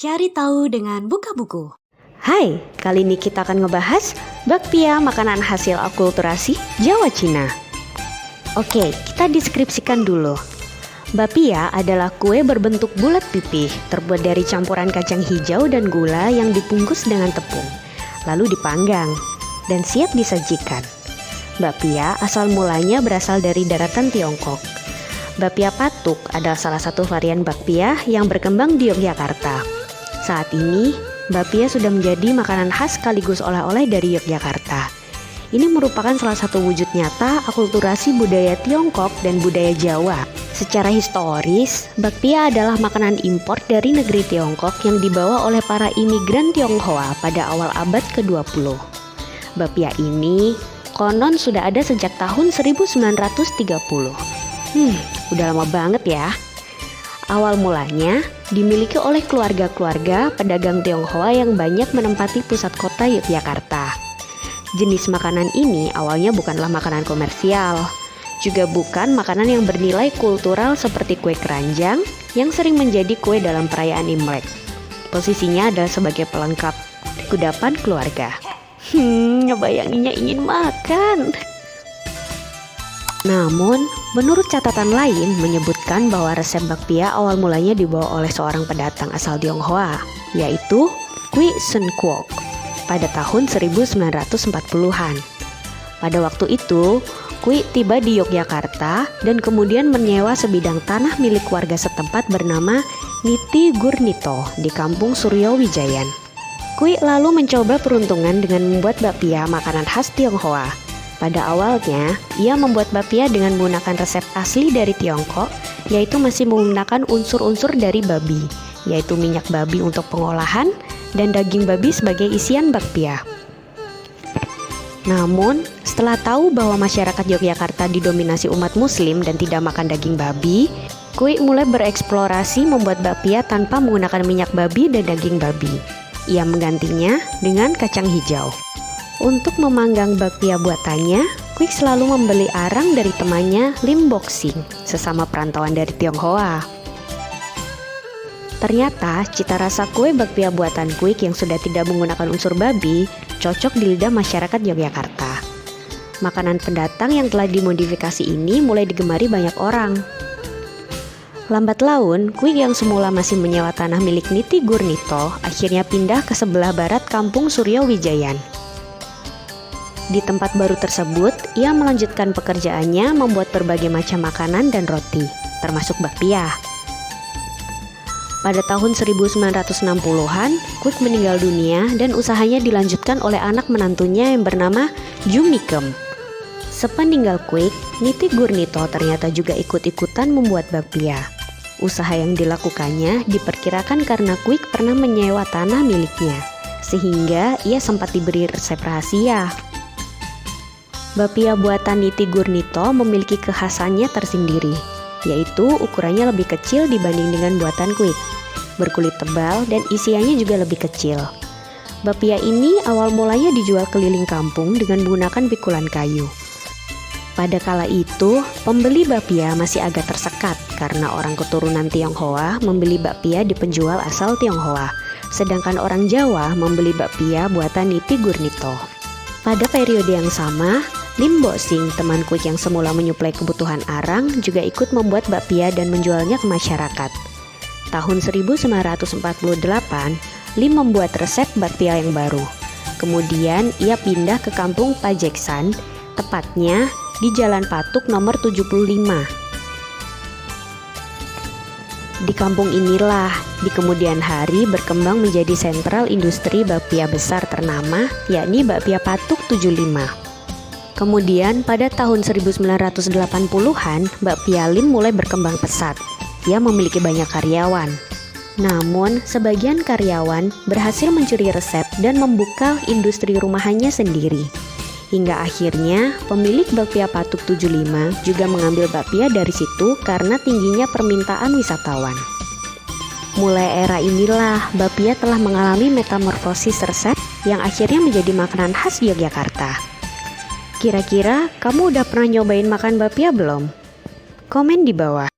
Cari tahu dengan buka buku. Hai, kali ini kita akan ngebahas bakpia, makanan hasil akulturasi Jawa Cina. Oke, kita deskripsikan dulu. Bakpia adalah kue berbentuk bulat pipih, terbuat dari campuran kacang hijau dan gula yang dibungkus dengan tepung, lalu dipanggang dan siap disajikan. Bakpia asal mulanya berasal dari daratan Tiongkok. Bakpia patuk adalah salah satu varian bakpia yang berkembang di Yogyakarta. Saat ini, bakpia sudah menjadi makanan khas sekaligus oleh-oleh dari Yogyakarta. Ini merupakan salah satu wujud nyata akulturasi budaya Tiongkok dan budaya Jawa. Secara historis, bakpia adalah makanan impor dari negeri Tiongkok yang dibawa oleh para imigran Tionghoa pada awal abad ke-20. Bakpia ini konon sudah ada sejak tahun 1930. Udah lama banget ya. Awal mulanya dimiliki oleh keluarga-keluarga pedagang Tionghoa yang banyak menempati pusat kota Yogyakarta. Jenis makanan ini awalnya bukanlah makanan komersial, juga bukan makanan yang bernilai kultural seperti kue keranjang yang sering menjadi kue dalam perayaan Imlek. Posisinya adalah sebagai pelengkap kudapan keluarga. Ngebayanginnya ingin makan. Namun, menurut catatan lain menyebutkan bahwa resep bakpia awal mulanya dibawa oleh seorang pendatang asal Tionghoa, yaitu Kui Sun Kwok pada tahun 1940-an. Pada waktu itu, Kui tiba di Yogyakarta dan kemudian menyewa sebidang tanah milik warga setempat bernama Niti Gurnito di kampung Suryo Wijayan. Kui lalu mencoba peruntungan dengan membuat bakpia, makanan khas Tionghoa. Pada awalnya, ia membuat bakpia dengan menggunakan resep asli dari Tiongkok, yaitu masih menggunakan unsur-unsur dari babi, yaitu minyak babi untuk pengolahan dan daging babi sebagai isian bakpia. Namun, setelah tahu bahwa masyarakat Yogyakarta didominasi umat muslim dan tidak makan daging babi, Kui mulai bereksplorasi membuat bakpia tanpa menggunakan minyak babi dan daging babi. Ia menggantinya dengan kacang hijau. Untuk memanggang bakpia buatannya, Kui selalu membeli arang dari temannya Lim Boxing, sesama perantauan dari Tionghoa. Ternyata cita rasa kue bakpia buatan Kui yang sudah tidak menggunakan unsur babi cocok di lidah masyarakat Yogyakarta. Makanan pendatang yang telah dimodifikasi ini mulai digemari banyak orang. Lambat laun, Kui yang semula masih menyewa tanah milik Niti Gurnito akhirnya pindah ke sebelah barat kampung Suryo Wijayan. Di tempat baru tersebut, ia melanjutkan pekerjaannya membuat berbagai macam makanan dan roti, termasuk bakpia. Pada tahun 1960-an, Kui meninggal dunia dan usahanya dilanjutkan oleh anak menantunya yang bernama Ju Mikem. Sepeninggal Kui, Niti Gurnito ternyata juga ikut-ikutan membuat bakpia. Usaha yang dilakukannya diperkirakan karena Kui pernah menyewa tanah miliknya, sehingga ia sempat diberi resep rahasia. Bakpia buatan Niti Gurnito memiliki kekhasannya tersendiri, yaitu ukurannya lebih kecil dibanding dengan buatan Kui, berkulit tebal dan isiannya juga lebih kecil. Bakpia ini awal mulanya dijual keliling kampung dengan menggunakan pikulan kayu. Pada kala itu, pembeli bakpia masih agak tersekat karena orang keturunan Tionghoa membeli bakpia di penjual asal Tionghoa, sedangkan orang Jawa membeli bakpia buatan Niti Gurnito. Pada periode yang sama, Lim Boxing, teman Kui yang semula menyuplai kebutuhan arang, juga ikut membuat bakpia dan menjualnya ke masyarakat. Tahun 1948, Lim membuat resep bakpia yang baru. Kemudian ia pindah ke kampung Pajeksan, tepatnya di Jalan Patuk nomor 75. Di kampung inilah di kemudian hari berkembang menjadi sentral industri bakpia besar ternama, yakni Bakpia Patuk 75. Kemudian pada tahun 1980-an, bakpia Lim mulai berkembang pesat. Ia memiliki banyak karyawan. Namun, sebagian karyawan berhasil mencuri resep dan membuka industri rumahannya sendiri. Hingga akhirnya, pemilik Bakpia Patuk 75 juga mengambil bakpia dari situ karena tingginya permintaan wisatawan. Mulai era inilah, bakpia telah mengalami metamorfosis resep yang akhirnya menjadi makanan khas Yogyakarta. Kira-kira kamu udah pernah nyobain makan bakpia belum? Komen di bawah.